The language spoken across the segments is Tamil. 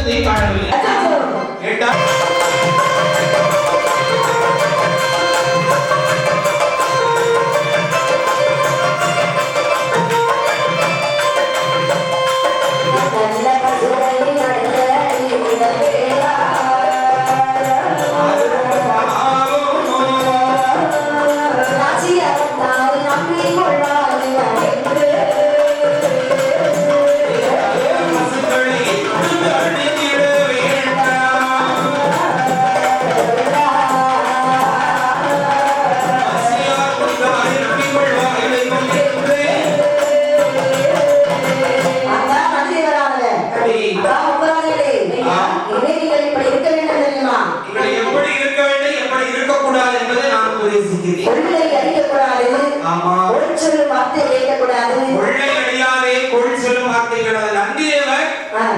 கூட்டத்தை காணவில்லை. கேட்டால்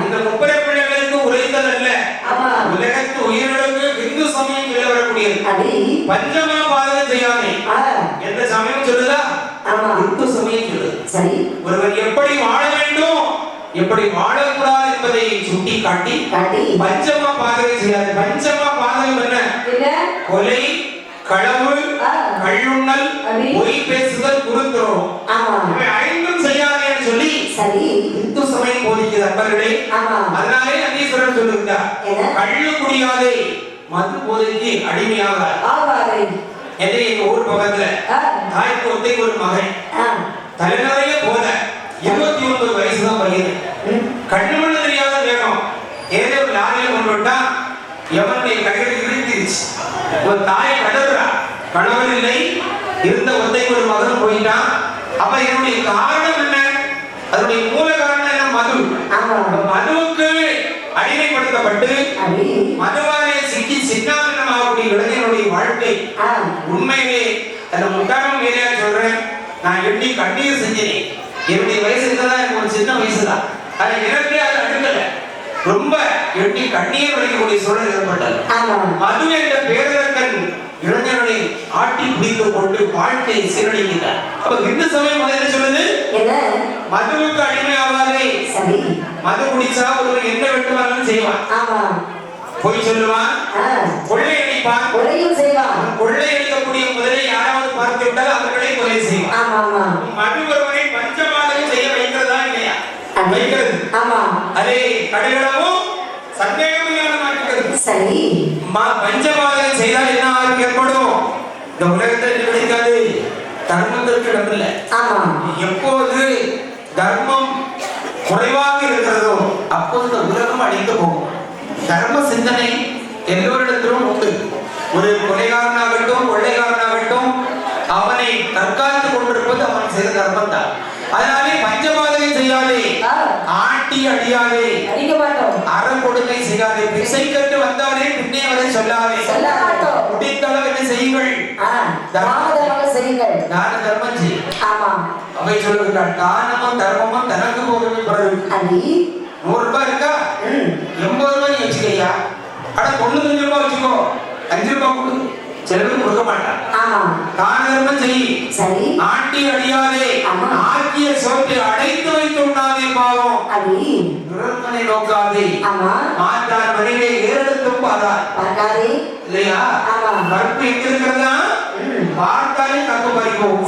இந்த முப்பரை பிள்ளைகளுக்கு உரைத்ததல்ல, உலகத்து உயிர்களுக்கு இந்து சமயம் சொல்ல வரக்கூடியது. பஞ்சமா பாதகம் செய்யாதே எந்த சமயம் சொல்லுதா? இந்து சமயம் சொல்லுது. சரி, ஒருவர் எப்படி வாழ வேண்டும், எப்படி வாழக்கூடாது என்பதை சுட்டி காட்டி பஞ்சமா பாதகம் செய்யாது. பஞ்சமா பாதகம் என்ன? கொலை, களவு, கள்ளுண்ணல், பொய் பேசுதல், குறுத்துறோம், ஐந்தும் செய்யாதே சொல்லி இந்து சமயம் போதிக்கிறது அன்பர்களே. அதனாலே நந்தீஸ்வரர் சொல்லுகிறார், கள்ளு குடியாதே, மது போதைக்கு அடிமையாகாதே. என்று எங்க ஊர் பக்கத்துல தாய்க்கு ஒத்தைக்கு ஒரு மகன் தலைநறைய போத 29 வயசுதான் பையன். கண்ணு மண்ணு தெரியாத வேகம் ஏதோ ஒரு லாரியில கொண்டு விட்டா எவனுடைய கைகளை இழுத்திருச்சு. ஒரு தாயை கடவுறா, கணவன் இல்லை, இருந்த ஒத்தைக்கு ஒரு மகன் போயிட்டான். அப்ப என்னுடைய காரணம் என்ன? அதனுடைய மூல காரணம் என்ன? மது. மதுவுக்கு அடிமைப்படுத்தப்பட்டு மதுவாலே சிக்கி சின்னாபின்னமாகக்கூடிய இளைஞனுடைய வாழ்க்கை உண்மையிலே அந்த முட்டாளம் வேலையா சொல்றேன். நான் எண்ணி கண்ணீர் செஞ்சேன். என்னுடைய வயசு இருந்ததா எனக்கு ஒரு சின்ன வயசுதான். அது எனக்கே அது அடுக்கல, ரொம்ப எண்ணி கண்ணீர் வலிக்கக்கூடிய சூழல் ஏற்பட்டது. மது என்ற பேரரக்கன் இளைஞர்களை ஆட்டி பிடித்துக் கொண்டு வாழ்க்கையை சீரழிக்கிறார். அப்ப இந்து சமயம் என்ன சொல்லுது? மதுவுக்கு அடிமையாகாதே. மது குடிச்சா ஒருவர் என்ன வெட்டுவாங்கன்னு செய்வான், பொய் சொல்லுவான், கொள்ளை அடிப்பான், கொள்ளை அடிக்கக்கூடிய முதலை யாராவது பார்த்து விட்டால் அவர்களை கொலை செய்வான். மது ஒருவரை பஞ்சபாதகம் செய்ய வைக்கிறதா இல்லையா? வைக்கிறது. அதே கடைகளவும் சந்தேகமையான மாற்றுகிறது. சரி, பஞ்சபாதகம் செய்தால் என்ன ஏற்படும்? இந்த உலகத்தில் கிடைக்காது, தர்மத்திற்கு இடமில்லை. எப்போது தர்மம் குறைவாக இருக்கிறதோ அப்போது இந்த உலகம் அழிந்து போகும். தர்ம சிந்தனை எல்லோரிடத்திலும் உண்டு. ஒரு கொலைகாரனாகட்டும் கொள்ளைக்காரனாகட்டும் அவனை தற்காத்துக் கொண்டிருப்பது அவன் செய்த தர்மம் தான். அதனாலே பஞ்சபாதகம் செய்யாதே, ஆட்டி அடியாதே, அறம் கொடுமை செய்யாதே, பிசை கட்டு வந்தாலே பின்னே வரை சொல்லாதே, முடித்தளவு என்ன செய்யுங்கள், தான தர்மம் செய். அவை சொல்லுகிறார், தானமும் தர்மமும் தனக்கு போகிறது. 100 ரூபாய் இருக்கா, 80 ரூபாய் வச்சுக்கையா, அட 95 ரூபாய் வச்சுக்கோ, 5 ரூபாய் கொடு, செலவு கொடுக்க மாட்டான். தான தர்மம் செய், ஆட்டி அடியாதே, ஆக்கிய சோற்றை அடைத்து வைத்து உண்ணாதே, பாவம் துரந்தனை நோக்காதே, மாற்றார் மனைவியை ஏறெடுத்தும் பாராதே. இல்லையா? கற்பு எங்க இருக்கிறதா? பார்த்தாலே கற்பு பறிக்கும்.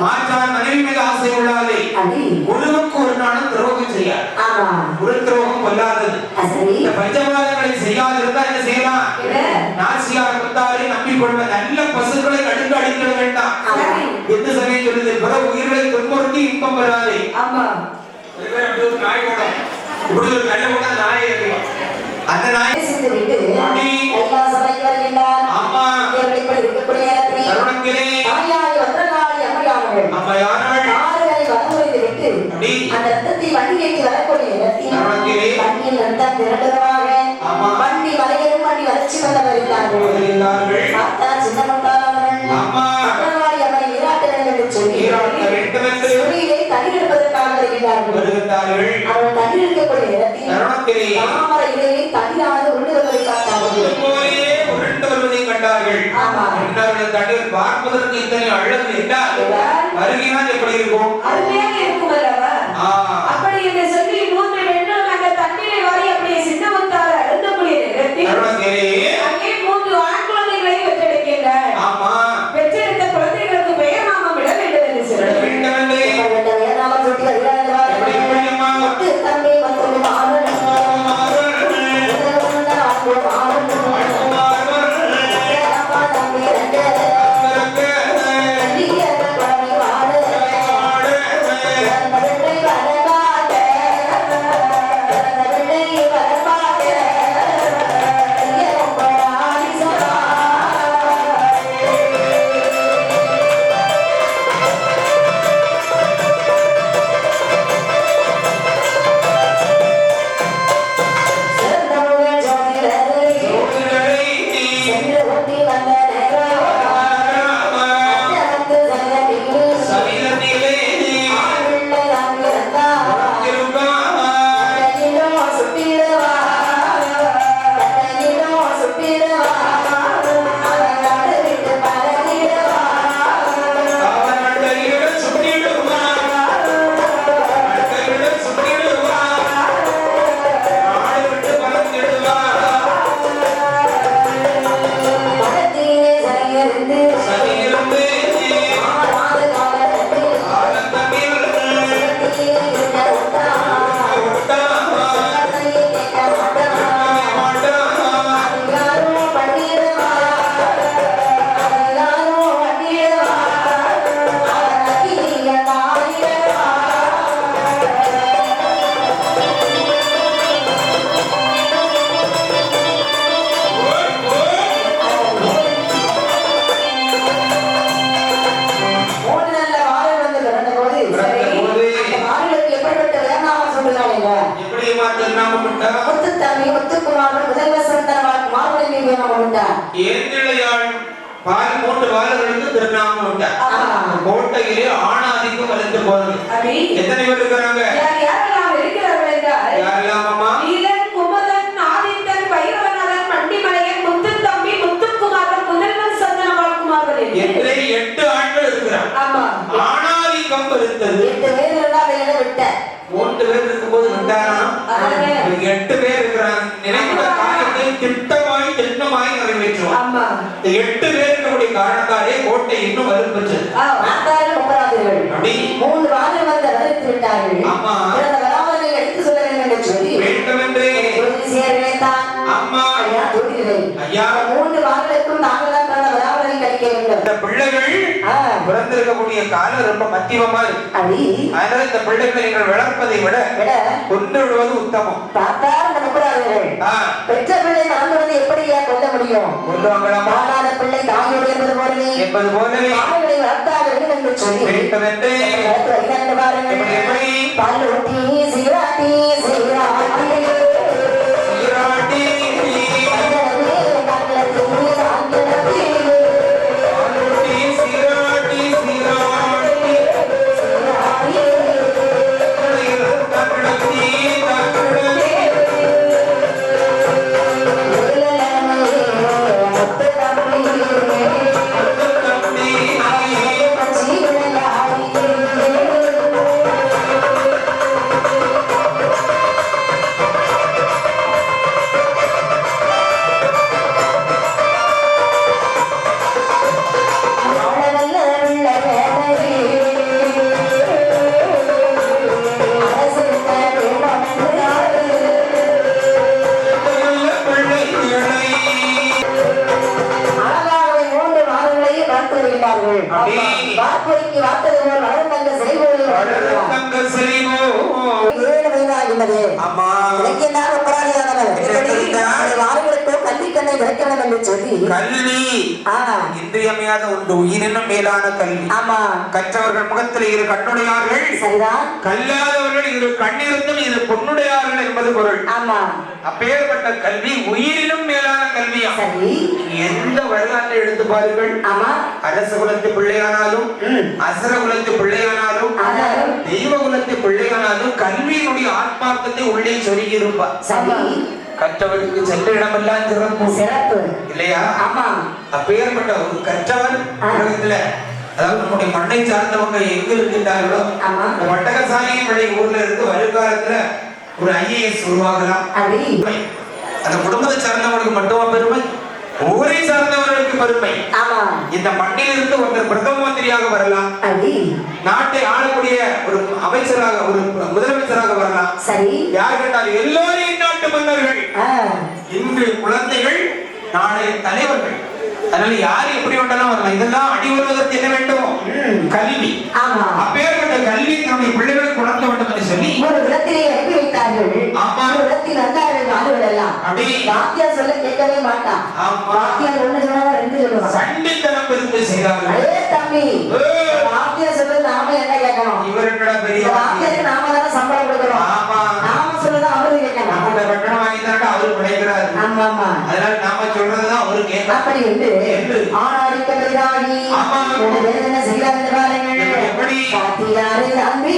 மாற்றார் மனைவி மீது ஆசை உள்ளாதே, ஒருவருக்கு ஒரு நாளும் துரோகம் செய்யாது. ஒரு துரோகம் கொள்ளாதது. இந்த பஞ்சபாதங்களை செய்யாதிருந்தா என்ன செய்யலாம்? நாசியார் குத்தாரை நம்பிக்கொள்ள நல்ல பசுக்களை கடுக்க அடிக்க வேண்டாம். எந்த சமயம் சொல்லுது? பிற உயிர்களை துன்புறுத்தி இன்பம் பெறாதே. நாய் போடும், இப்படி ஒரு நல்ல கூட நாய் இருக்கு. அந்த நாய் அம்மா தருணங்களே அம்மையானவள் அந்த ரத்தத்தை வண்டி ஏற்றி வரக்கூடிய வண்டியில் ரத்தம் திரண்டுறவாக வண்டி வலையரும் வண்டி வளர்ச்சி வந்த வருகிறார்கள். பார்த்தா சின்ன மட்டாளவர்கள் அம்மனை நீராட்ட வேண்டும் என்று சொல்லி சொல்லியிலே தண்ணீர் எடுப்பதற்காக வருகிறார்கள். அவர்கள் தண்ணீர் எடுக்கக்கூடிய நேரத்தில் தாமர இலையை தண்ணீரானது உருண்டு வருவதை கண்டார்கள். தண்ணீர் பார்ப்பதற்கு இத்தனை அழகு என்றால் வருகிறான் எப்படி இருக்கும்? அருமையாக இருக்கும் அல்லவா? அப்படி என்று சொல்லி 3 பெண்கள் அந்த தண்ணீரை வாரி அப்படியே சின்னமுத்த ஏந்திழையாள் பால் 3 வாரங்களுக்கு திருநாமம் உண்டா. கோட்டையிலே ஆணாதிக்கம் வளர்ந்து போறது. எத்தனை பேர் இருக்கிறாங்க? யாரெல்லாம் இருக்கிறார்கள் என்றால் யாரெல்லாம் அம்மா? நீலன், குமரன், ஆதித்தன், பைரவநாதன், பண்டிமலையன், முத்துத்தம்பி, முத்துக்குமாரன், முதல்வன், சந்தனவாழ்குமார்கள் என்று 8 ஆண்கள் இருக்கிறாங்க. ஆமா. ஆணாதிக்கம் இருந்தது. 8 பேர் இருந்தா வேலை விட்ட 3 பேர் இருக்கும்போது விட்டாராம். 8 பேர் இருக்கிறாங்க. நினைத்த காரியத்தை திட்டமாய் நிறைவேற்றுவோம். ஆமா. 8 பேர் இருக்கக்கூடிய காரணத்தாலே கோட்டை இன்னும் வலுப்பெற்றது. அப்படி 3 வாரம் வந்து அறிவித்து விட்டார்கள். ஆமா. இந்த வராமலை எடுத்து சொல்ல வேண்டும் என்று சொல்லி வேண்டுமென்றே அம்மா ஐயா 3 வாரங்களுக்கும் நாங்கள் தான் தந்த வராமலை கழிக்க வேண்டும். இந்த பிள்ளைகள் பிறந்திருக்கக்கூடிய காலம் ரொம்ப மத்தியமா இருக்கு. அதனால இந்த பிள்ளைகளை நீங்கள் வளர்ப்பதை விட கொண்டு விடுவது உத்தமம். பார்த்தா நம்புறார்கள். பெற்ற பிள்ளை நாங்கள் எப்படியா கொல்ல முடியும்? கொல்லுவாங்களா? பாலாத பிள்ளை தாயோடு என்பது போலவே அவர்களை வளர்த்தாக வேண்டும் என்று சொல்லி வேண்டுமென்றே பால் ஊட்டி சீராட்டி சீராட்டி கல்வி இன்றியமையாத ஒன்று. உயிரினும் மேலான கல்வி. கற்றவர்கள் முகத்தில் 2 கண்ணுடையார்கள், கல்லாதவர்கள் 2 கண்ணிருந்தும் 2 பொன்னுடையார்கள் என்பது பொருள். அப்பேற்பட்ட கல்வி உயிரினும் மேலான கல்வியா. எந்த வரலாற்றை எடுத்து பாருங்கள். அரச குலத்து பிள்ளையானாலும் அசர குலத்து பிள்ளையானாலும் தெய்வ குலத்து பிள்ளையானாலும் கல்வியினுடைய ஆத்மார்த்தத்தை உள்ளே சொருகி இருப்பார். கற்றவருக்கு சென்ற இடமெல்லாம் சிறப்பு இல்லையா? அப்பேற்பட்ட ஒரு கற்றவர் உலகத்துல, அதாவது நம்முடைய மண்ணை சார்ந்தவங்க எங்க இருக்கின்றார்களோ வட்டகசாமி பிள்ளை ஊர்ல இருந்து வருங்காலத்துல ஒரு IAS உருவாகலாம். அந்த குடும்பத்தை சார்ந்தவர்களுக்கு மட்டுமா பெருமை? ஊரை சார்ந்தவர்களுக்கு பெருமை. இந்த மண்ணில் இருந்து ஒருத்தர் பிரதம மந்திரியாக வரலாம், நாட்டை ஆளக்கூடிய ஒரு அமைச்சராக, ஒரு முதலமைச்சராக வரலாம். யார் கேட்டால் எல்லோரும் நாட்டு மன்னர்கள். இன்று குழந்தைகள் நாளை தலைவர்கள். அதனால யாரு எப்படி வேண்டாலும் வரலாம். இதெல்லாம் அடி வருவதற்கு என்ன வேண்டும்? கல்வி. அப்பேற்பட்ட கல்வி நம்முடைய பிள்ளைகளுக்கு உணர்த்த வேண்டும் என்று சொல்லி ஒரு இடத்திலே அனுப்பி வைத்தார்கள். ஒரு இடத்தில் வந்தார்கள் ஆளுகள் எல்லாம். வாத்தியா சொல்ல கேட்கவே மாட்டான். வாத்தியா 1 சொன்னா 2 சொல்லுவான். சண்டித்தனம் இருந்து செய்தார்கள். தம்பி வாத்தியா சொல்றது நாம என்ன கேட்கணும்? இவர் என்னடா பெரிய வாத்தியாருக்கு நாம தானே சம்பளம் கொடுக்கணும். நாம சொல்றதா அவரு கேட்கணும். நம்ம கட்டணம் வாங்கி தரட்டா அவரு படைக்கிறாரு. அதனால நாம சொல்றதுதான் அவரு கேட்கணும். அப்படி என்று ஆனாடிக்கலைதாகி என்ன செய்யறாங்க பாருங்கள். எப்படி வாத்தியாரு அன்பி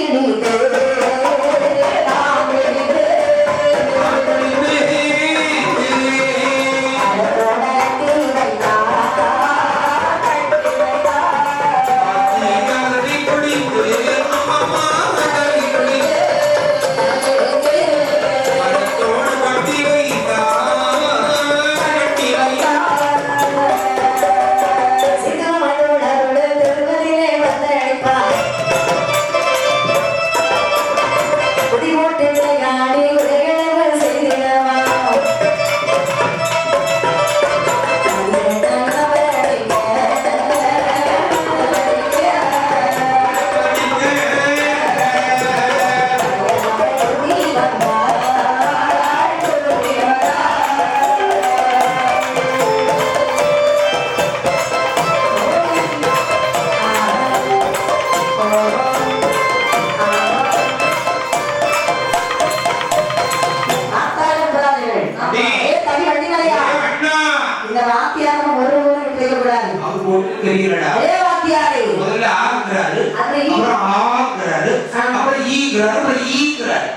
போட்டு தெரிகிறடா. வாத்தியாரே முதல்ல ஆக்குறாரு, அப்புறம் ஆக்குறாரு, அப்புறம் ஈக்குறாரு, அப்புறம் ஈக்குறாரு.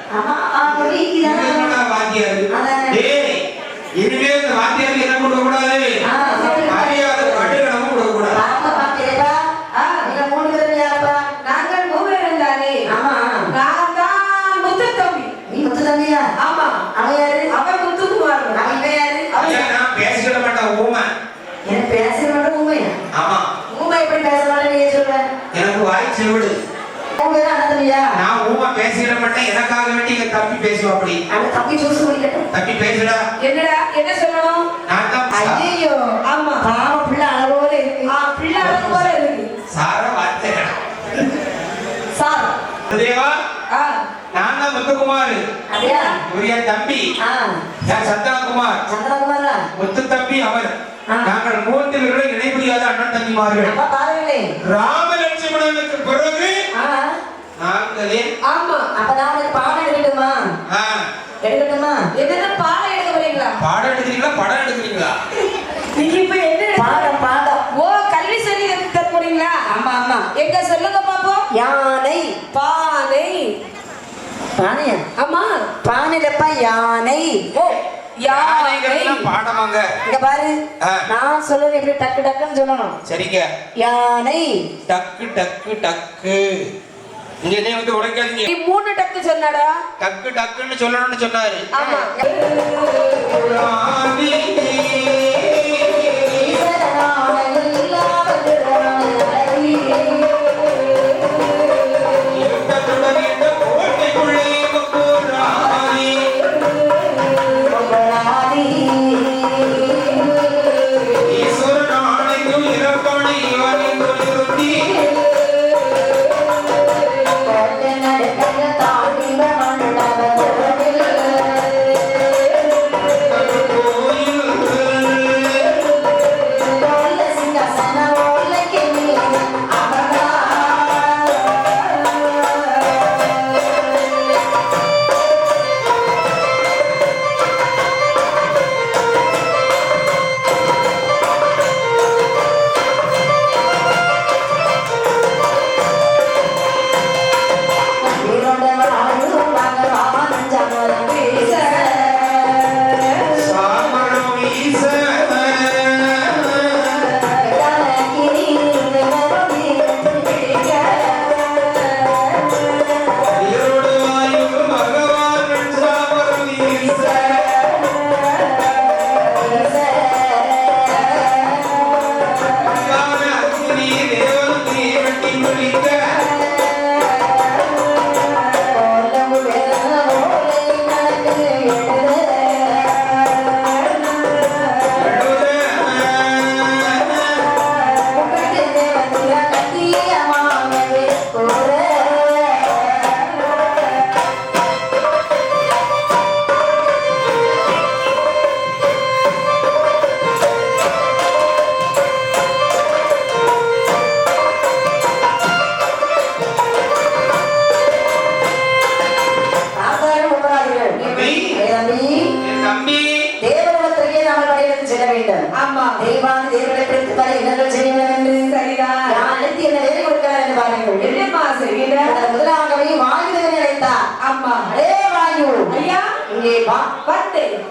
வாத்தியாரு இனிமே இந்த வாத்தியாருக்கு என்ன கொடுக்க கூடாது, மரியாதை கட்டுக்கணமும் கொடுக்க கூடாது. நாங்கள் மூவரும் தானே. நான் தான் முத்து தம்பி. நீ முத்து தம்பியா? ஆமா. அவன் யாரு? அவன் முத்துக்குமார். அவன் யாரு? நான் பேசிக்கிட மாட்டேன் ஊமை. என்ன பேசுற மாட்டேன் ஊமையா? ஆமா. ஊமை எப்படி பேச மாட்டேன் நீ சொல்ற? எனக்கு வாய் செவிடு. நான் ஊமை பேசிக்கிட மாட்டேன். எனக்காக வேண்டி எங்க தம்பி பேசுவா. அப்படி தம்பி சூஸ் பண்ணிக்கிட்டேன். தம்பி பேசுடா. என்னடா என்ன சொல்லணும்? நான் தான் ஐயோ ஆமா பாவ பிள்ளை அளவோல இருக்கு. பிள்ளை அளவு போல இருக்கு. சார வார்த்தை சார் தேவா. நான் தான் முத்துக்குமார். அப்படியா? இவர் என் தம்பி. என் சந்தனகுமார். சந்திரகுமாரா? முத்து தம்பி அவர். நாங்கள் மூன்று பேரும் இணை புரியாத அண்ணன் தம்பிமார்கள். அப்ப பாருங்களே, ராமலட்சுமணனுக்கு பிறகு நாங்களே. ஆமா. அப்ப நான் உனக்கு பாடம் எடுக்கட்டுமா? எடுக்கட்டுமா? என்ன பாடம் எடுக்க போறீங்களா? பாடம் எடுக்கிறீங்களா படம் எடுக்கிறீங்களா? நீங்க இப்ப என்ன பாடம் பாடம். ஓ கல்வி சொல்லி தர போறீங்களா? ஆமா ஆமா. எங்க சொல்லுங்க பாப்போம். யானை. பானை. பானையா? ஆமா. பானைலப்பா யானை. ஓ யானை பாடமாங்க. இங்க பாரு, நான் சொல்றது எப்படி டக்கு டக்குன்னு சொல்லணும். சரிங்க. யானை. டக்கு டக்கு டக்கு. இங்க என்ன வந்து உடைக்காதீங்க. நீ மூணு டக்கு சொன்னடா. டக்கு டக்குன்னு சொல்லணும்னு சொன்னாரு. ஆமா.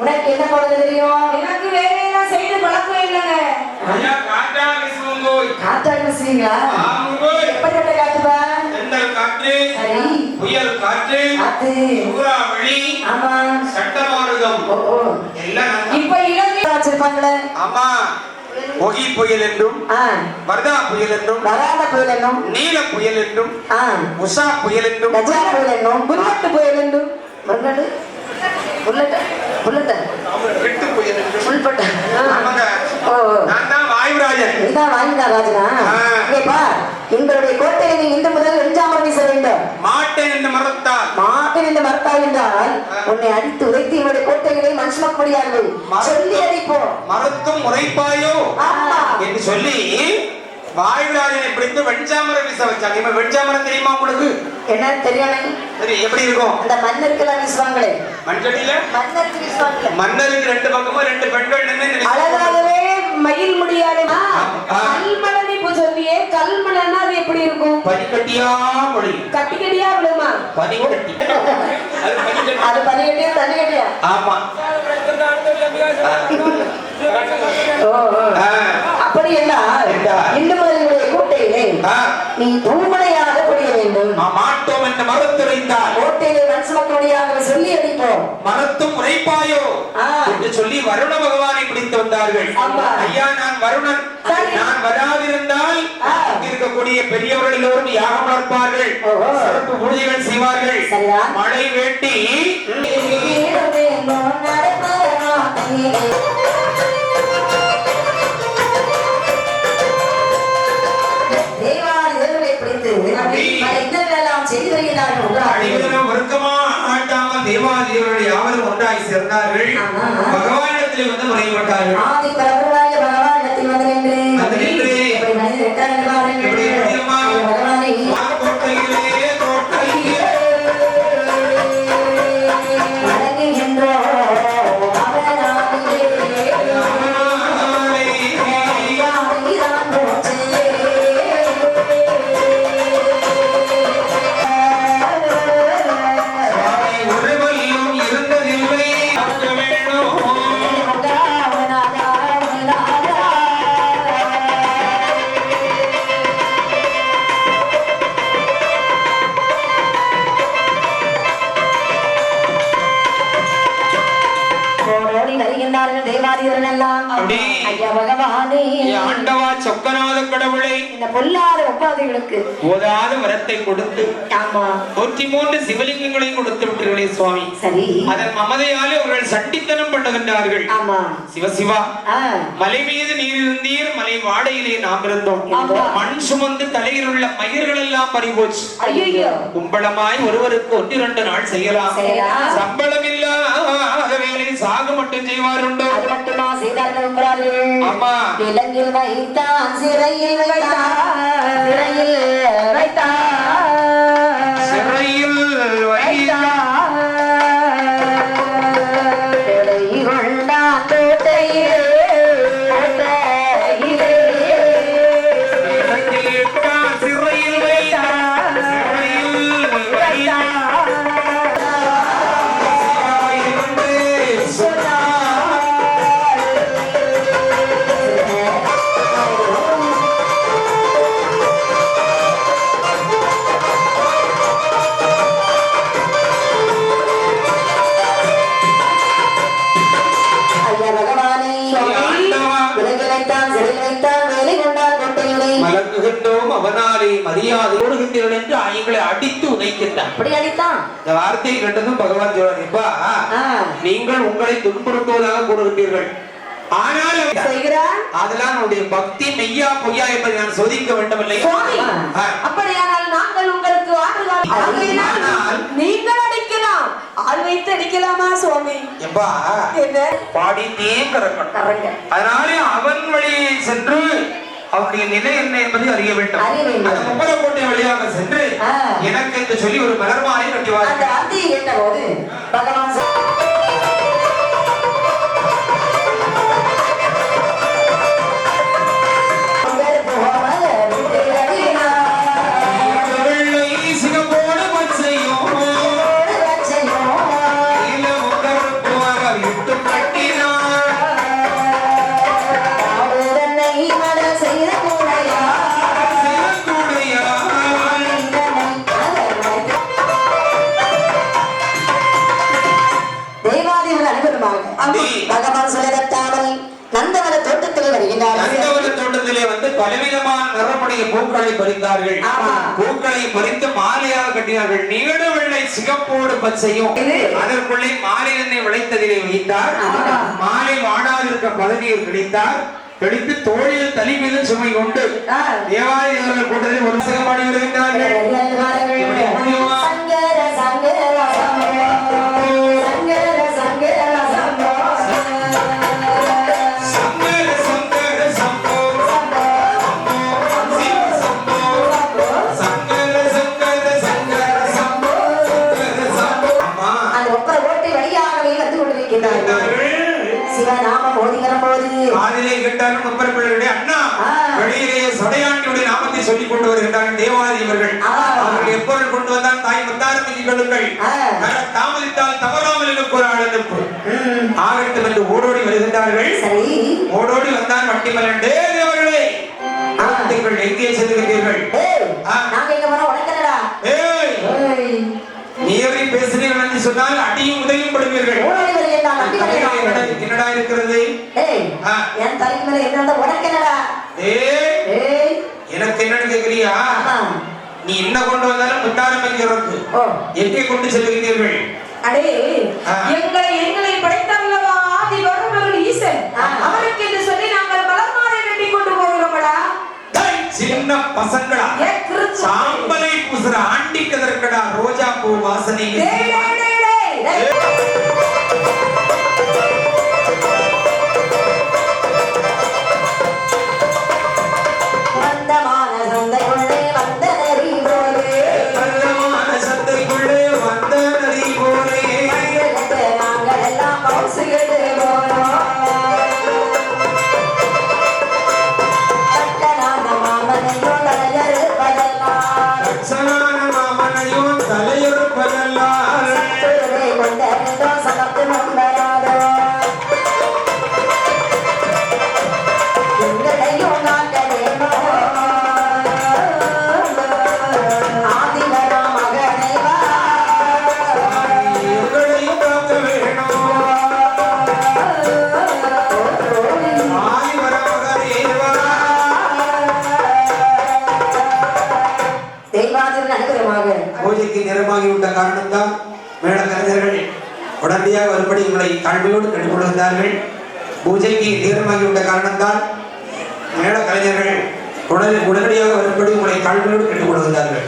உனக்கு என்ன பண்ண தெரியும்? எனக்கு வேற என்ன செய்து பழக்கம் இல்லைங்க. ஐயா காட்டாடி சுங்கோய். காட்டாடி சுங்கா? ஆமுங்கோய். எப்படிப்பட்ட காட்டுப்பா? தென்றல் காற்று. சரி. புயல் காற்று. காற்று. சூறாவளி. ஆமா. சட்டமாருதம். எல்லாம் இப்ப இலங்கை வச்சிருப்பாங்களே. ஆமா. ஒகி புயல் என்றும் வர்தா புயல் என்றும் வராத புயல் என்றும் நீல புயல் என்றும் உஷா புயல் என்றும் கஜா புயல் என்றும் புல்லட் புயல் என்றும் புல்லட் புல்லட் புல்லட் வெட்டு புயல் என்றும் புல்பட்ட. ஆமாங்க. நான் தான் வாயுராஜன். நீதான் வாயுராஜனா? ஏப்பா, எங்களுடைய கோட்டையை நீ இன்று முதல் வெஞ்சாமரம் வீச வேண்டும். மாட்டேன் என்று மறுத்தால் மாட்டேன் என்று மறுத்தால் என்றால் உன்னை அடித்து உதைத்து என்னுடைய கோட்டைகளை மனுஷமாக்க முடியாது. சொல்லி அடிப்போம். மறுத்தும் முறைப்பாயோ என்று சொல்லி வாயுராஜனை பிடித்து வெஞ்சாமரம் வீச வச்சாங்க. இப்ப வெஞ்சாமரம் தெரியுமா உங்களுக்கு? என்ன தெரியாம? சரி, எப்படி இருக்கும்? அந்த மன்னருக்கெல்லாம் வீசுவாங்களே. மண்கட்டில மன்னருக்கு வீசுவாங்களே. மன்னருக்கு ரெண்டு பக்கமும் ரெண்டு பெண்கள் நின்று அழகாகவே மயில் முடியாலே கல்மலனை இப்ப சொல்லியே கல்மலன்னா அது எப்படி இருக்கும்? பனிக்கட்டியா மொழி கட்டி கட்டியா விழுமா? பனிக்கட்டி அது பனிக்கட்டியா தண்ணி கட்டியா? ஆமா. அப்படி என்றால் இந்த மாதிரியுடைய கோட்டையிலே நீ தூமனையாக குடிய வேண்டும். மாட்டோம் என்று மறுத்துரைத்தார். கோட்டையிலே மனுஷ மக்களுடையாக சொல்லி அடிப்போம். மறுத்தும் உரைப்பாயோ என்று சொல்லி வருண பகவானை பிடித்து வந்தார்கள். ஐயா நான் வருணன், நான் வராதிருந்தால் இருக்கக்கூடிய பெரியவர்கள் எல்லோரும் யாகம் வளர்ப்பார்கள், சிறப்பு பூஜைகள் செய்வார்கள், மழை வேட்டி தேவாதிகளுடைய யாவரும் ஒன்றாய் சேர்ந்தார்கள். பகவானிடத்தில் வந்து முறைப்பட்டார்கள். போதாத வரத்தை கொடுத்து 103 சிவலிங்கங்களை கொடுத்து விட்டீர்களே சுவாமி. அதன் மமதையாலே அவர்கள் சண்டித்தனம் பண்ணுகின்றார்கள். சிவசிவா, மலை மீது நீர் இருந்தீர், மலை வாடையிலே நாம் இருந்தோம். மண் சுமந்து தலையில் உள்ள மயிர்கள் எல்லாம் பறிபோச்சு. கும்பளமாய் ஒருவருக்கு 1-2 நாள் செய்யலாம். சம்பளம் இல்லாத வேலை சாக மட்டும் செய்வாருண்டோ? அது மட்டுமா செய்தார்கள் என்றார்கள். அம்மா விலங்கில் வைத்தான், சிறையில் வைத்தான், சிறையில் வைத்தான், சிறையில் வைத்தான், சிறை கொண்டான் கோட்டையிலே, கோட்டையிலே சிறையில் வைத்தான், சிறையில் வைத்தான். அவனாலே மரியாதை ஓடுகின்றீர்கள் என்று எங்களை அடித்து உதைக்கின்றான். அப்படி அடித்தான். இந்த வார்த்தையை கண்டதும் பகவான் சொல்றாருப்பா, நீங்கள் உங்களை துன்புறுத்துவதாக கூறுகின்றீர்கள், ஆனால் அதெல்லாம் உங்களுடைய பக்தி மெய்யா பொய்யா என்பதை நான் சோதிக்க வேண்டும் இல்லையா? அப்படியானால் நாங்கள் உங்களுக்கு நீங்கள் அடிக்கலாம், ஆள் வைத்து அடிக்கலாமா சுவாமி? எப்பா பாடித்தே கறக்கணும். அதனாலே அவன் வழியை சென்று அவருடைய நிலை என்ன என்பதை அறிய வேண்டும். அந்த முப்பரக்கோட்டை வழியாக சென்று எனக்கு என்று சொல்லி ஒரு மலர்மாலை கட்டிவார். அந்த ஆர்த்தியை கேட்டபோது பகவான் பகவான் சொல்லத்தாமல் நந்தவன தோட்டத்திலே வருகிறார்கள். நந்தவன தோட்டத்திலே வந்து பலவிதமான நிறமுடைய பூக்களை பறித்தார்கள். பூக்களை பறித்து மாலையாக கட்டினார்கள். நீல வெள்ளை சிகப்போடு பச்சையும் அதற்குள்ளே மாலை எண்ணெய் விளைத்ததிலே வைத்தார். மாலை வாடாதிருக்க பதவியில் கிடைத்தார். கழித்து தோழியில் தலி மீது சுமை கொண்டு தேவாலயங்கள் கூட்டத்தில் ஒரு சிகப்பாடி வருகின்றார்கள். சிவநாமம் ஓதுகிற போது காதிலே கேட்டாலும் முப்பெரும் பிள்ளைகளுடைய அண்ணா வெளியிலே சடையாண்டியுடைய நாமத்தை சொல்லிக் கொண்டு வருகின்றார்கள் தேவாதி இவர்கள். அவர்கள் எப்பொருள் கொண்டு வந்தால் தாய் முத்தாரமிக்கு கொள்ளுங்கள், தாமதித்தால் தவறாமல் எனக்கு ஒரு ஆள் அனுப்பு ஆகட்டும் என்று ஓடோடி வருகின்றார்கள். ஓடோடி வந்தான் வட்டிமலன். அவர்களே எங்கே செல்லுகிறீர்கள்? நீரை பேசுகிறீர்கள் என்று சொன்னால் அடியும் உதவியும் படுவீர்கள். என்னடா இருக்கிறது? எனக்கு என்னன்னு கேட்கிறியா? நீ என்ன கொண்டு வந்தாலும் முத்தாரம் என்கிறோம். எங்கே கொண்டு செல்லுகிறீர்கள்? அடே எங்களை படைத்தல்லவா ஆதி வருமருள் ஈசன், அவருக்கு என்று சொல்லி நாங்கள் மலர்மாலை வெட்டி கொண்டு போகிறோம்டா. சின்ன பசங்களா சாம்பலை பூசுற ஆண்டிக்கதற்கடா ரோஜா பூ வாசனை. பூஜைக்கு நேரமாகிவிட்ட காரணத்தால் மேட கலைஞர்கள் உடனடியாக வரும்படி உங்களை தாழ்மையோடு கேட்டுக்கொள்கிறார்கள். பூஜைக்கு நேரமாகிவிட்ட காரணத்தால் மேட கலைஞர்கள் உடனடியாக வரும்படி உங்களை தாழ்மையோடு கேட்டுக்கொள்கிறார்கள்.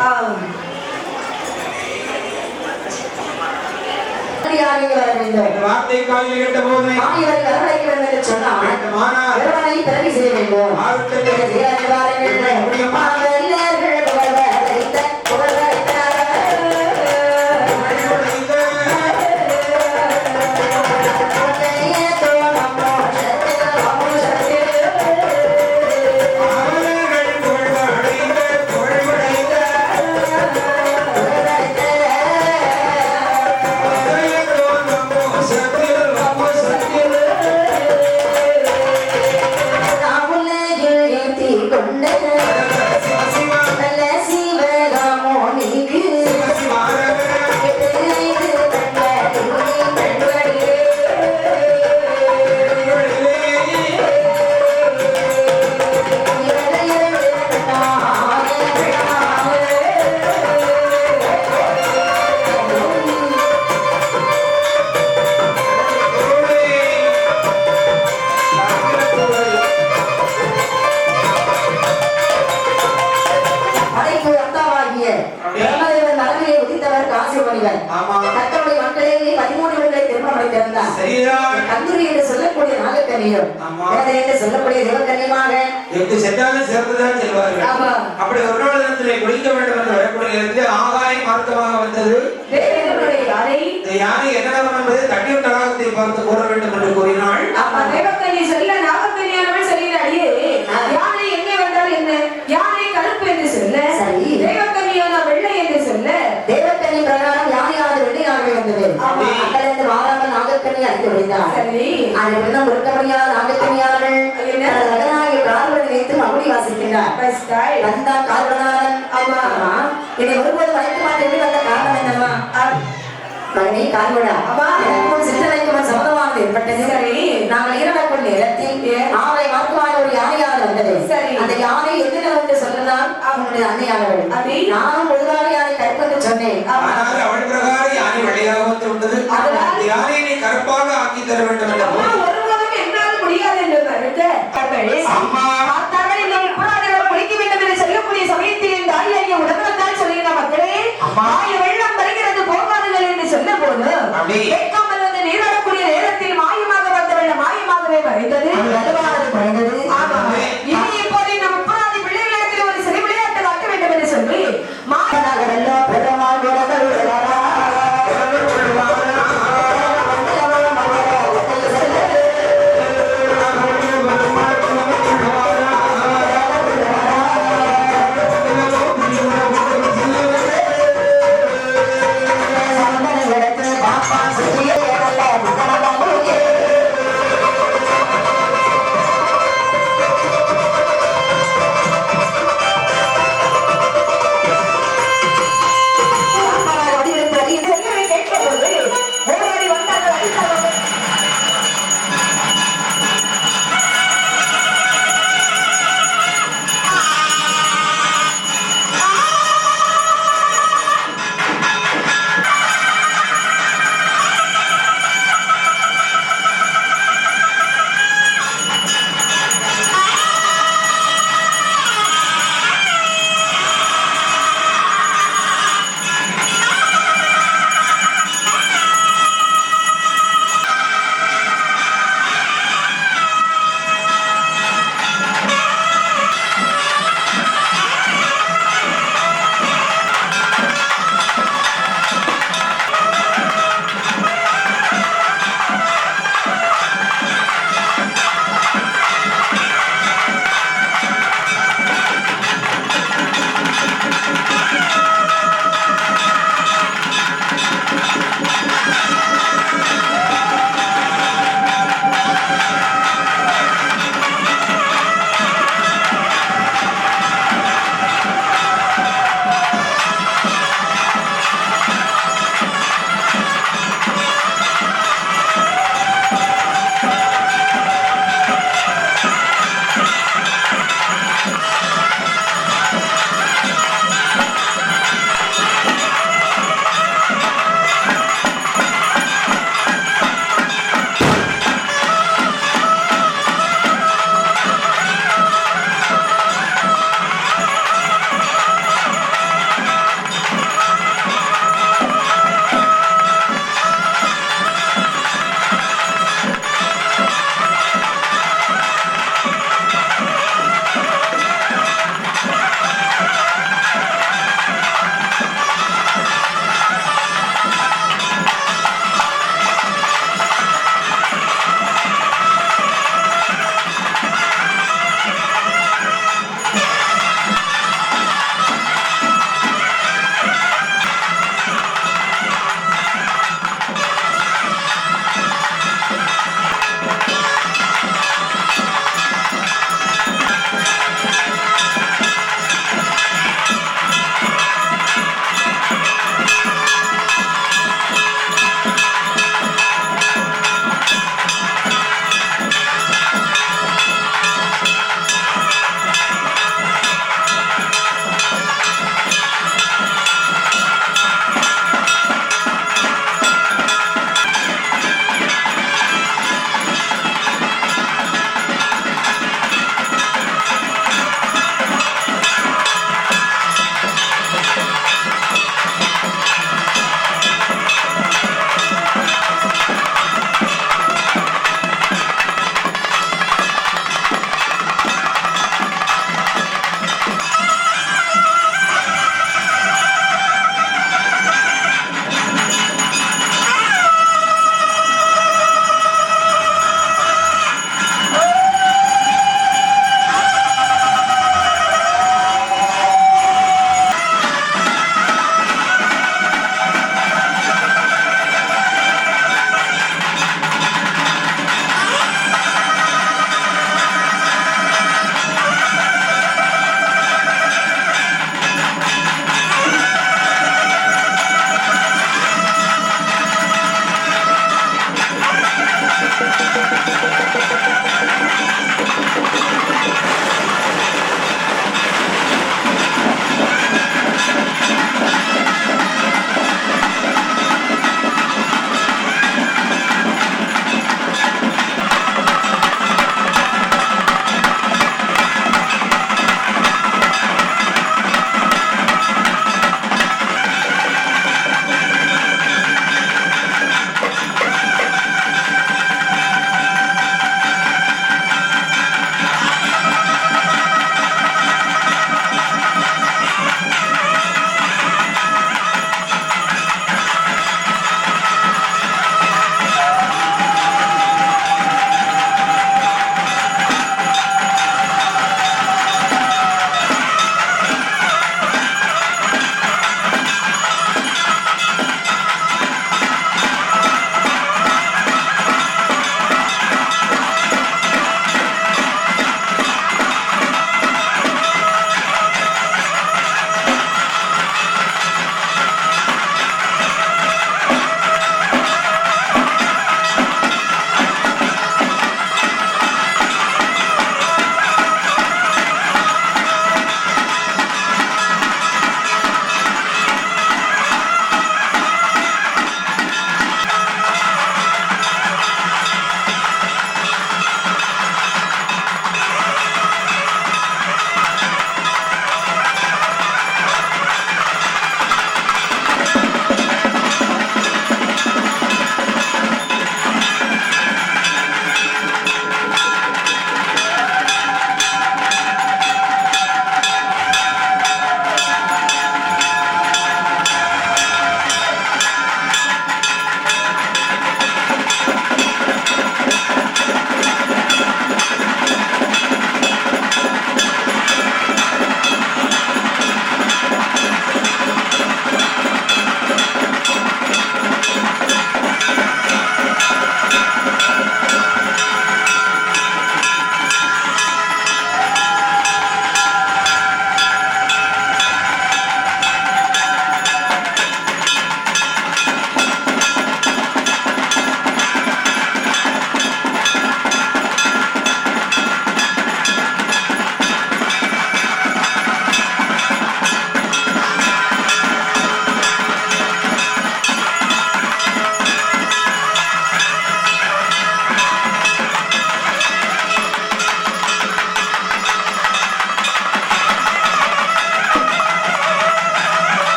வார்த்தை காலில் கேட்ட போது கந்தூரி என்று சொல்லக்கூடிய நாகக்கன்னியும் என்று சொல்லக்கூடிய தேவக்கன்னியமாக எங்கு சென்றாலும் சேர்ந்துதான் செல்வார்கள். அப்படி ஒரு நாள் இடத்திலே குளிக்க வேண்டும் என்று வரக்கூடிய இடத்திலே ஆகாயம் மார்க்கமாக வந்தது. யானை என்ன என்பதை தண்ணீர் தடாகத்தை பார்த்து கூற வேண்டும் என்று கூறினாள். தேவக்கன்னி சொல்ல நாகக்கன்னியானவள் சொல்லினாடியே யானை எங்கே வந்தால் என்ன, யானை கருப்பு என்று சொல்ல, தேவக்கன்னியான வெள்ளை என்று சொல்ல, தேவக்கன்னி பிரகாரம் யானையானது வெள்ளையாக வந்தது. அங்கிருந்து வாராமல் நாகக்கன்னி அறிந்து விடுந்தார். அதை பின்னம் ஒருத்தபடியான நாகக்கன்னியார்கள் ரகனாகி கால்வனை வைத்து மகுடி வாசிக்கின்றார். வந்தா கால்வனாரன் இதை ஒருபோது வளைக்க மாட்டேன். வந்த காரணம் என்னமா? மகனே கால்வடா, எனக்கு சித்தனைக்கு சம்மதமானது ஏற்பட்டது. நாங்கள் இரவக்கூடிய இடத்தில் ஆவை மாற்றுவான ஒரு யானையாக வந்தது. அந்த யானை எதிர வந்து சொல்லலாம் அவனுடைய அன்னையானவள். நானும் பொதுவாக யானை கற்பது சொன்னேன். அவள் பிரகாரம் யானை வெள்ளையாக வந்து விட்டது. யானையை கருப்பாக ஆக்கி தர வேண்டும் என்று ஒருவரும் என்னால் முடியாது என்று கருத்து குளிக்க வேண்டும் என்று சொல்லக்கூடிய சமயத்தில் தாயை உடனே சொல்லுகிற மக்களே, மாய வெள்ளம் வருகிறது போகாதுகள் என்று சொன்ன போது கேட்காமல் வந்து நீராடக்கூடிய நேரத்தில் மாயமாக வந்த வெள்ளம் மாயமாகவே வரைந்தது. இனி இப்போது நம் முப்பதாதி பிள்ளைகளிடத்தில் ஒரு சிறு விளையாட்டு காட்ட வேண்டும் என்று சொல்லி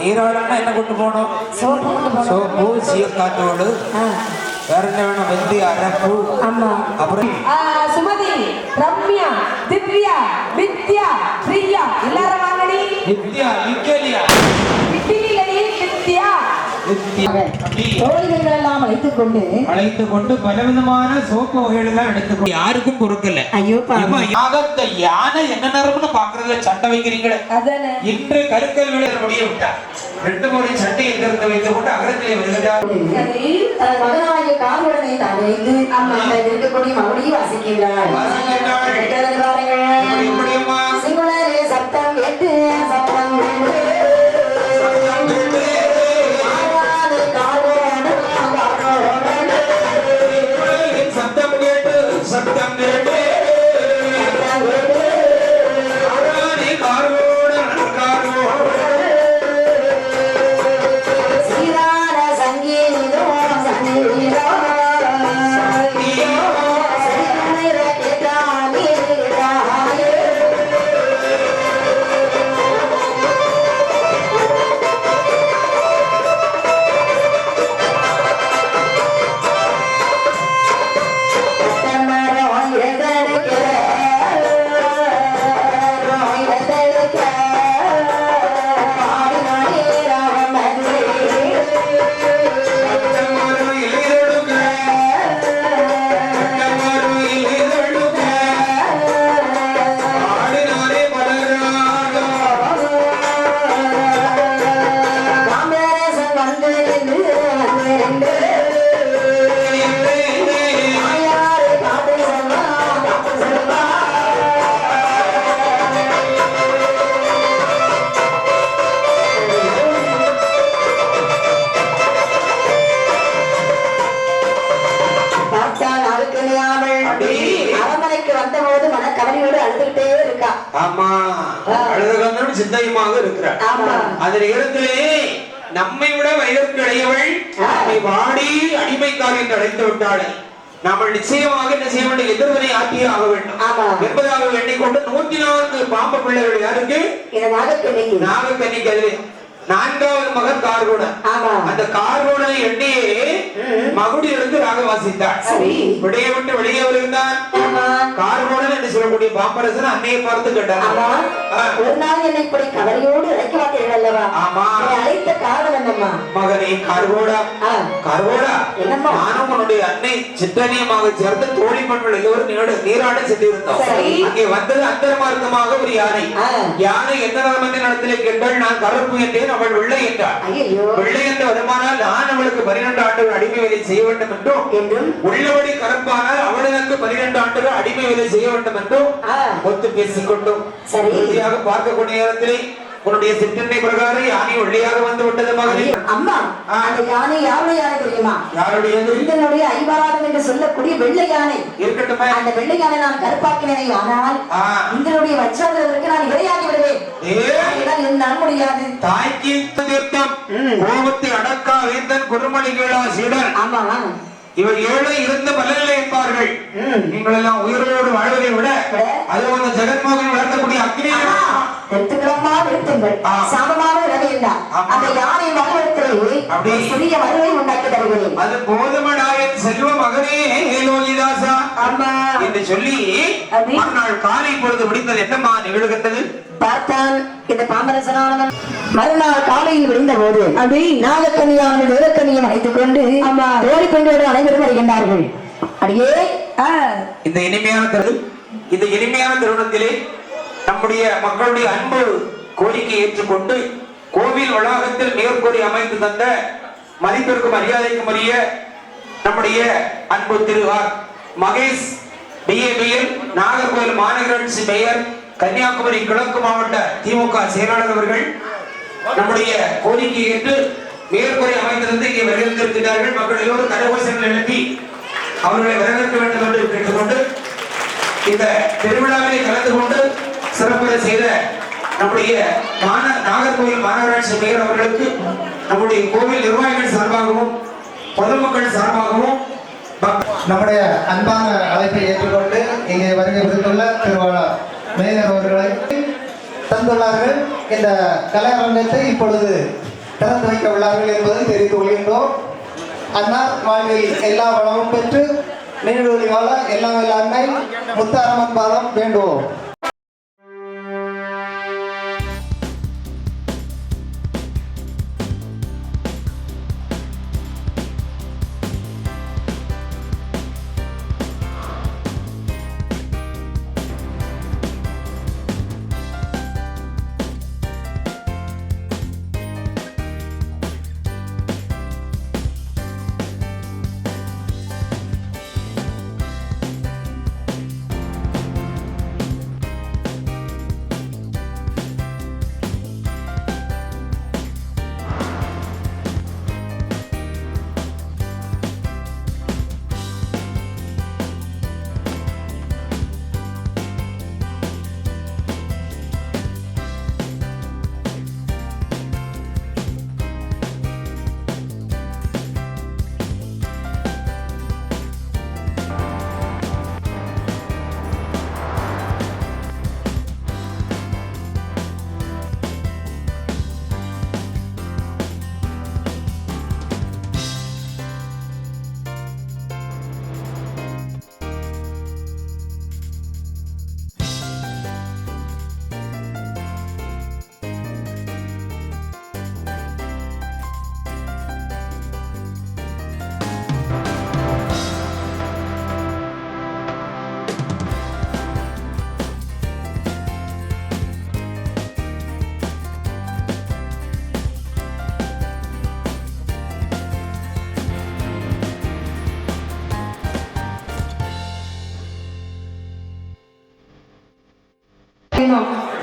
நீராடானா என்ன கொண்டு போனோம்? சோப்பு, சீயக்காத்தோடு, வேற என்ன வேணும்? வெந்தி, அரப்பு. ஆமா. அப்புறம் சுமதி, ரம்யா, திவ்யா, வித்யா, பிரியா எல்லாரும் வாங்கடி. வித்யா, விக்கலியா, வித்தினிலடி, வித்யா. தோழிகள் எல்லாம் அழைத்து கொண்டு பலவிதமான சோப்பு வகைகள் எல்லாம் எடுத்துக்கொண்டு யாருக்கும் பொறுக்கல. ஐயோ யாகத்தை யானை என்ன நேரம்னு பாக்குறதுல சண்டை வைக்கிறீங்களே. அதானே இன்று கருக்கல் விட முடிய விட்டா 2 முறை சட்டை எந்திரத்தை வைத்துக் கொண்டு அகரத்திலே வருகிறார். மகனாகிய காவலனை அழைத்து இருக்கக்கூடிய மறுபடியும் வாசிக்கின்றார். சிங்குளரே சத்தம் கேட்டு சத்தம் சத்தம் கேட்டு சிந்தையுமாக இருக்கிறார். அந்த நேரத்திலே நம்மை விட வயதிற்கு இளையவள் நம்மை வாடி அடிமைக்காரி என்று அழைத்து விட்டாள். நாம் நிச்சயமாக என்ன செய்ய வேண்டும்? எதிர்வினை ஆற்றியே ஆக வேண்டும் என்பதாக எண்ணிக்கொண்டு 104 பாம்பு பிள்ளைகள் யாருக்கு? நாகக்கன்னிக்கு. அதிலே 4வது மகன் கார்கோடன். அந்த கார்கோடனை எண்ணியே மகுடி எடுத்து ராக வாசித்தார். விடைய விட்டு வெளியே வருகிறான். கார்கோடன் என்று சொல்லக்கூடிய பாம்பரசன் அன்னையை பார்த்து கேட்டார், ஒரு நாள் என்னை இப்படி கவலையோடு இறக்கி வார்த்தீர்கள் அல்லவா? அழைத்த காரணம் என்னம்மா? மகனே கார்கோடா, கார்கோடா, நானும் உன்னுடைய அன்னை சிற்றனியமாக சேர்ந்து தோழி பெண்கள் எல்லோரும் நீராட சென்றிருந்தோம். அங்கே வந்தது அந்தரமார்க்கமாக ஒரு யானை. யானை எந்த நடத்திலே கேட்டால் நான் கருப்பு என்றேன், அவள் வெள்ளை என்றாள். வெள்ளை என்று வருமானால் நான் அவளுக்கு 12 ஆண்டுகள் அடிமை வேலை செய்ய வேண்டும் என்றும், உள்ளபடி கருப்பானால் அவள் எனக்கு 12 ஆண்டுகள் அடிமை வேலை செய்ய வேண்டும் என்றும் ஒத்து பேசிக் கொண்டோம். இறுதியாக பார்க்கக்கூடிய நேரத்திலே உன்னுடைய சிற்றனை பிரகாரம் யானை வெள்ளையாக வந்து விட்டது. மகனே அம்மா, அந்த யானை யாருடைய யானை தெரியுமா? யாருடையது? இதனுடைய ஐவராதம் என்று சொல்லக்கூடிய வெள்ளை யானை. இருக்கட்டுமே. அந்த வெள்ளை யானை நான் கருப்பாக்கினேனே, ஆனால் இதனுடைய வச்சாதவருக்கு நான் இரையாகி விடுவேன். என்னால் முடியாது. தாய்க்கு தீர்த்தம் கோபத்தை அடக்கா வேந்தன் குருமணி கேளா சீடன். ஆமா, இவர் ஏழை இருந்த பலனில்லை என்பார்கள். நீங்கள் எல்லாம் உயிரோடு வாழ்வதை விட அது வந்து ஜெகன்மோகன் வளர்த்தக்கூடிய அக்னி எடுத்துக்கிறோமா எடுத்துங்கள் சமமாக விளையாண்டார். அந்த யானை மகத்திலே சிறிய மருவை உண்டாக்கி தருகிறேன். அது போதுமடாயின் செல்வ மகனே லோகிதாசா என்று சொல்லி மறுநாள் காலை பொழுது முடிந்தது. என்னம்மா நிகழ்கிறது பார்த்தான் இந்த பாம்பரசனானவன். மறுநாள் காலையில் விழுந்த போது நாகக்கன்னியானவன் வேலக்கன்னியம் அழைத்துக் கொண்டு தோழி பெண்களோடு அனைவரும் வருகின்றார்கள். அடியே இந்த இனிமையான தருணத்திலே நம்முடைய மக்களுடைய அன்பு கோரிக்கை ஏற்றுக்கொண்டு கோவில் வளாகத்தில் மேற்கூறி அமைத்து தந்த மதிப்பிற்கும் மரியாதைக்கும் உரிய நம்முடைய அன்பு திருவார் மகேஷ் பிஏபிஎல் நாகர்கோவில் மாநகராட்சி மேயர் கன்னியாகுமரி கிழக்கு மாவட்ட திமுக செயலாளர் அவர்கள் நம்முடைய கோரிக்கை ஏற்று மேற்கூரை அமைந்திருந்து இங்கே வருகின்றிருக்கிறார்கள். மக்கள் எல்லோரும் கரகோஷங்கள் எழுப்பி அவர்களை வரவேற்க வேண்டும் என்று கேட்டுக்கொண்டு இந்த திருவிழாவிலே கலந்து கொண்டு சிறப்புரை செய்த நம்முடைய நாகர்கோவில் மாநகராட்சி மேயர் அவர்களுக்கு நம்முடைய கோவில் நிர்வாகிகள் சார்பாகவும் பொதுமக்கள் சார்பாகவும் நம்முடைய அன்பான அழைப்பை ஏற்றுக்கொண்டு இங்கே வருகை புரிந்துள்ள திருவாளர் மேயர் அவர்களை தந்துள்ளார்கள். இந்த கலையரங்கத்தை இப்பொழுது திறந்து வைக்க உள்ளார்கள் என்பதை தெரிவித்து கொள்கின்றோம். அன்னார் வாழ்வில் எல்லா வளமும் பெற்று நீடூழி வாழ எல்லா அன்னை முத்தாரம்மன் பாதம் வேண்டுவோம்.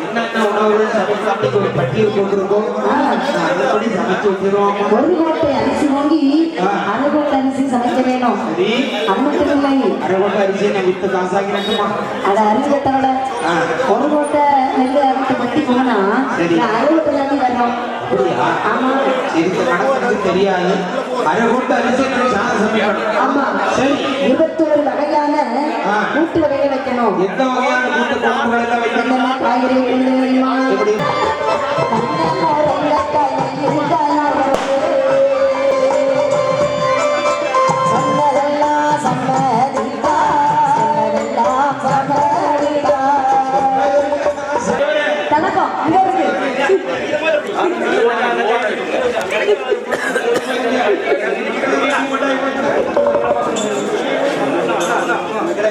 என்னென்ன உணவுகள் சமைச்சு ஒரு பட்டியல் போட்டிருக்கோம். அதுபடி சமைச்சு வச்சிருவோம். ஒரு கோட்டை அரிசி வாங்கி அரை கோட்டை அரிசி சமைக்க வேணும். அது மட்டும் இல்லை, அரை கோட்டை அரிசி நான் வித்து காசாக்கிறேன்மா. அது அரிசி கட்டோட ஒரு கோட்டை நெல் அரைத்து பட்டி போனா அரை கோட்டை தாண்டி வரணும். ஆமா, இந்த கணக்கு தெரியாது. அரை கோட்டை அரிசி சாதம் சமைக்கணும். ஆமா, சரி. 21 வகையான கூட்டு வகைகள் வைக்கணும். எந்த வகையான கூட்டு குழம்புகள் எல்லாம் வைக்கணும்? காய்கறி எப்படி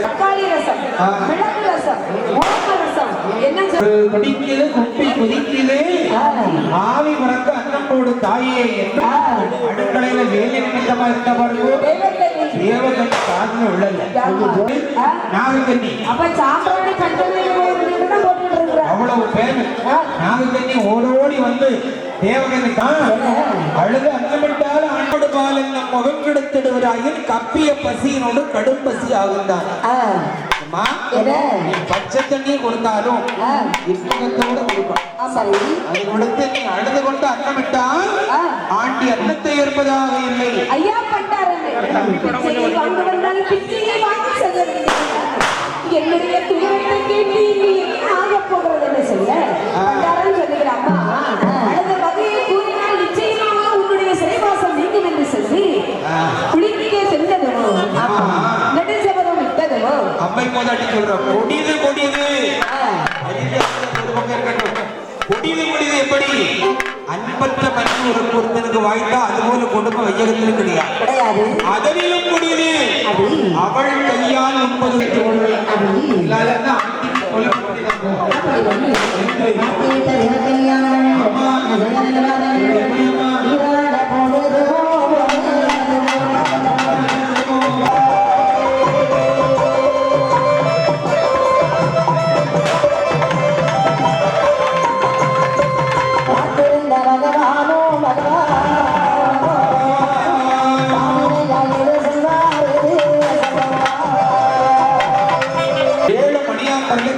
தக்காளி ரசம், மிளகு ரசம், மோக ரசம், என்ன குடிக்குது குப்பி குதிக்குது ஆவி மறக்க அன்னம் போடு தாயே என்று அடுக்கலையில வேலை நிமித்தமா இருந்த பாருங்க. தேவகன் காதுல உள்ளல நாகக்கண்ணி அப்ப சாம்பிராணி கண்டனையில போட்டுட்டு இருக்கிற அவ்வளவு பேரு நாகக்கண்ணி ஓடோடி வந்து தேவகனை தான் அழுது அன்னமிட்டால் ஆண்டோடு பால் என்ன முகம் கெடுத்திடுவராயின் கப்பிய பசியினோடு கடும் பசி ஆகுந்தான். பச்சை தண்ணீர் கொடுத்தாலும் இன்பத்தோடு கொடுக்கும். அதை கொடுத்து நீ அழுது கொண்டு அன்னமிட்டால் ஆண்டி அன்னத்தை ஏற்பதாக இல்லை. ஐயா பட்டாரு வாங்க வந்தாலும் பிச்சையை வாங்கி செல்ல என்னுடைய துயரத்தை கேட்டு ஆக போகிறது என்ன சொல்ல பட்டாரன்னு சொல்லுகிற அம்மா அழுத வகையை கூறினால் நிச்சயமாக உன்னுடைய சிறைவாசம் நீங்கும் என்று சொல்லி குளிக்க சென்றதுவோ நெடுஞ்சவரம் விட்டதுவோ அம்மை போதாட்டி சொல்ற கொடிது கொடிது கொடிது கொடிது எப்படி அன்பற்ற மனிதன் ஒரு பொருத்தனுக்கு வாய்த்தா அதுபோல கொடுமை வையகத்தில் கிடையாது. அதனிலும் கொடியது அவள் கையால் 30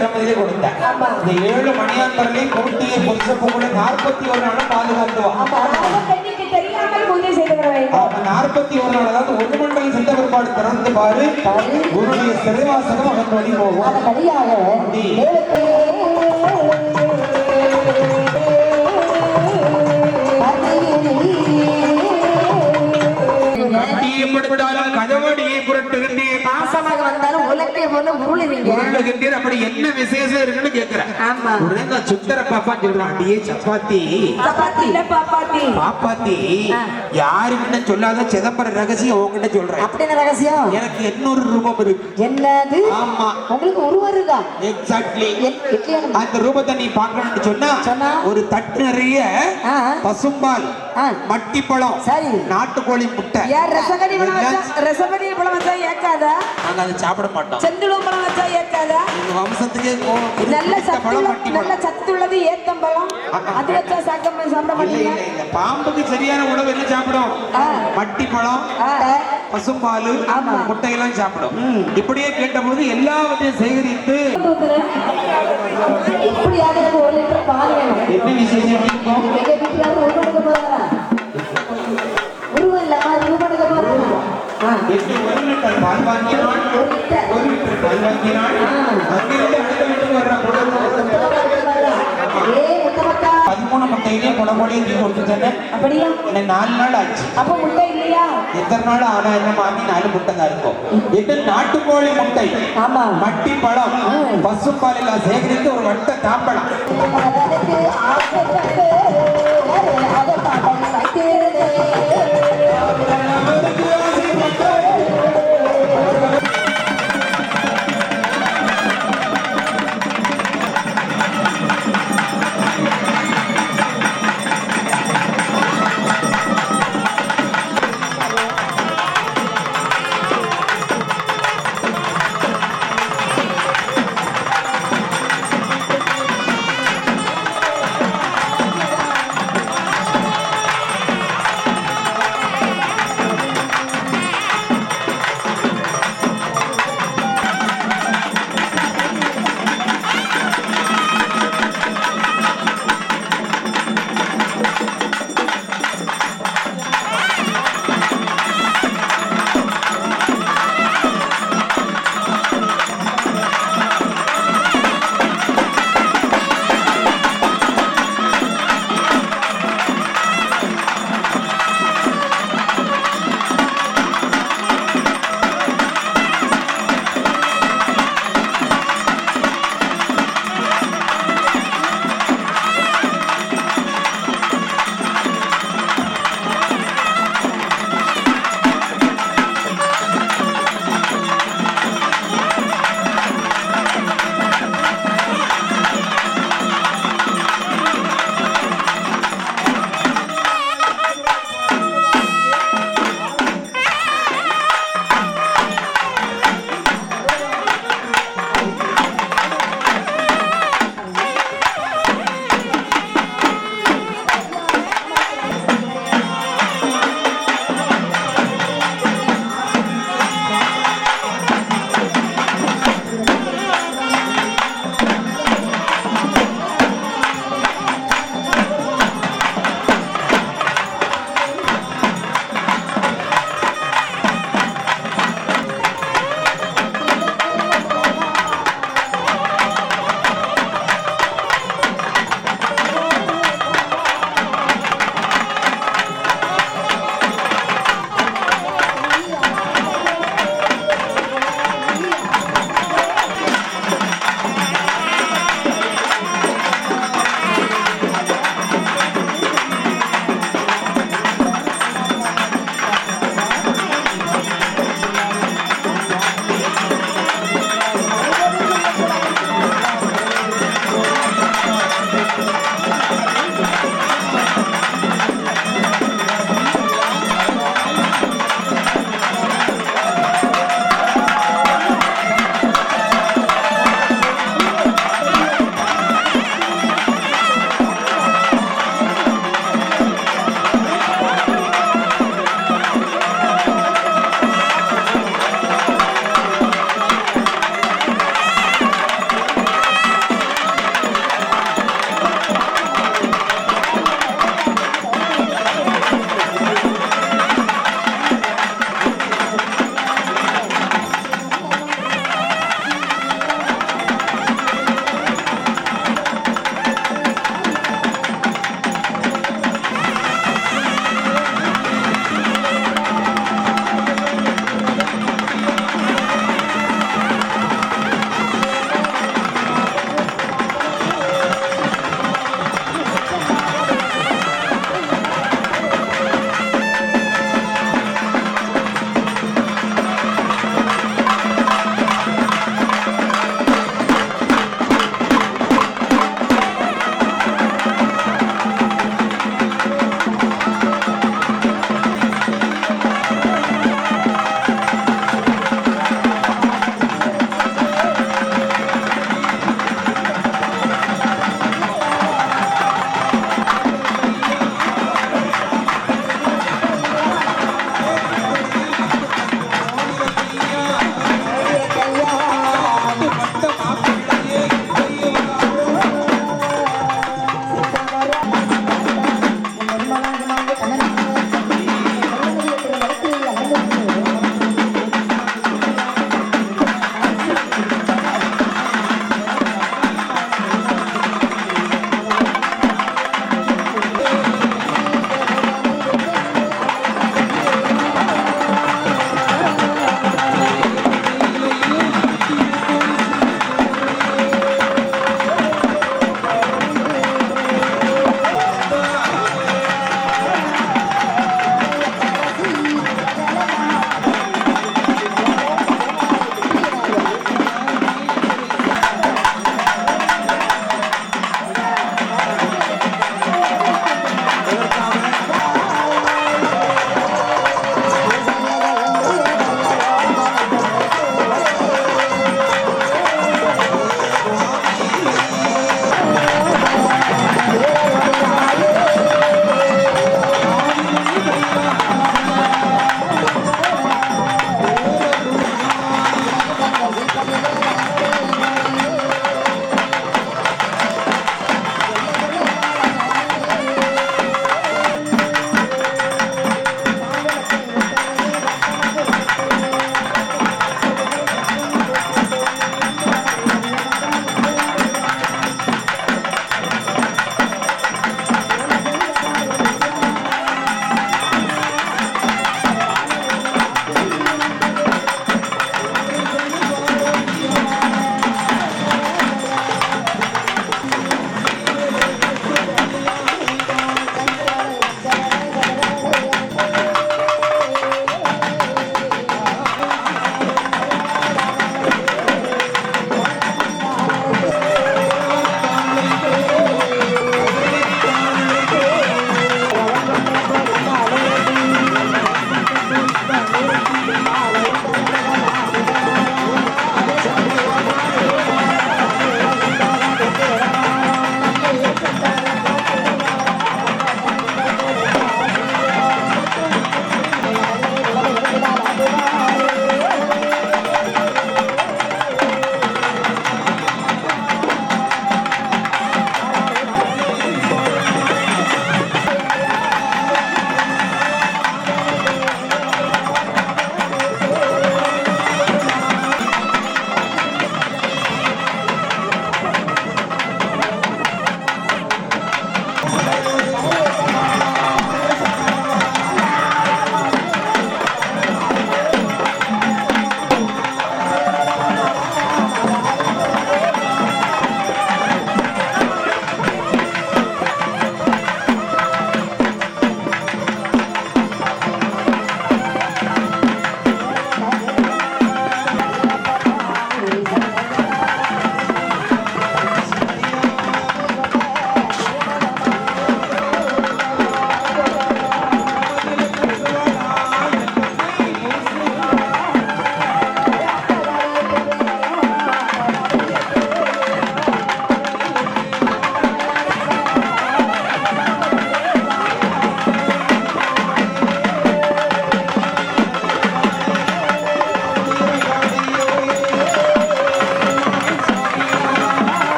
திறமையிலே கொடுத்தேன். இந்த 7 மணியாந்தரையும் கூட்டிய புருஷப்புக்குள்ள 41 நாளும் பாதுகாத்துவான். 41 நாள் அதாவது ஒரு மண்டலம் சென்ற பிற்பாடு திறந்து பாரு குருடைய சிறைவாசகம் அதன் வழி போகும். கதவடியை புரட்டுகின்றேன், மாசமாக வந்தாலும் உலக்கை போல உருளுவீங்க. அப்படி என்ன விசேஷம் இருக்குன்னு கேக்குறேன். ஆமா, சுந்தர பாப்பா சொல்றான், அடியே சப்பாத்தி பாப்பாத்தி யாருக்கிட்ட சொல்லாத சிதம்பரம் ரகசியம் உங்ககிட்ட சொல்றேன். அப்படின்னு ரகசியம் எனக்கு 800 ரூபம் இருக்கு. என்னது? ஆமா, உங்களுக்கு உருவம் இருக்கா? எக்ஸாக்ட்லி. அந்த ரூபத்தை நீ பார்க்கணும்னு சொன்னா ஒரு தட்டு நிறைய பசும்பால், மட்டிப்பழம், சரி, நாட்டுக்கோழி முட்டை. ரசகடி பழம் வச்சா ஏக்காதா? நாங்க அதை சாப்பிட மாட்டோம். செந்துளம் பழம் வச்சா ஏக்காதா? எங்க வம்சத்துக்கே நல்ல சத்துள்ளது ஏத்தம்பழம், அது வச்சா சாப்பிட மாட்டீங்க. பாம்புக்கு சரியான உணவு என்ன சாப்பிடும்? மட்டிப்பழம், பசும்பால், முட்டையெல்லாம் சாப்பிடும். இப்படியே கேட்டபோது எல்லாவற்றையும் சேகரித்து என்ன விசேஷம் இருக்கும்? எட்டு 1 லிட்டர் பால் வாங்கினான், 1 லிட்டர் பால் வாங்கினான். அங்கிருந்து அடுத்த வீட்டுக்கு வர்றான். 13 முட்டையிலே குணமொழியை நீ கொடுத்துட்டேன். அப்படியா? 4 நாள் ஆச்சு. அப்ப முட்டை இல்லையா? எத்தனை நாள் ஆனா என்ன மாமி? 4 முட்டை தான் இருக்கும். 8 நாட்டுக்கோழி முட்டை, மட்டி பழம், பசும்பால் எல்லாம் சேகரித்து ஒரு வட்ட தாம்பழம்.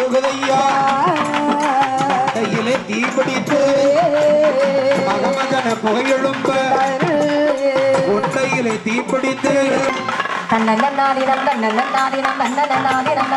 போகுதையா கையிலே தீப்பிடித்து மகமகன புகையெழும்ப ஒட்டையிலே தீப்பிடித்து தன்னன்னாதி நம் தன்னன்னாதி நம் தன்னன்னாதி நம்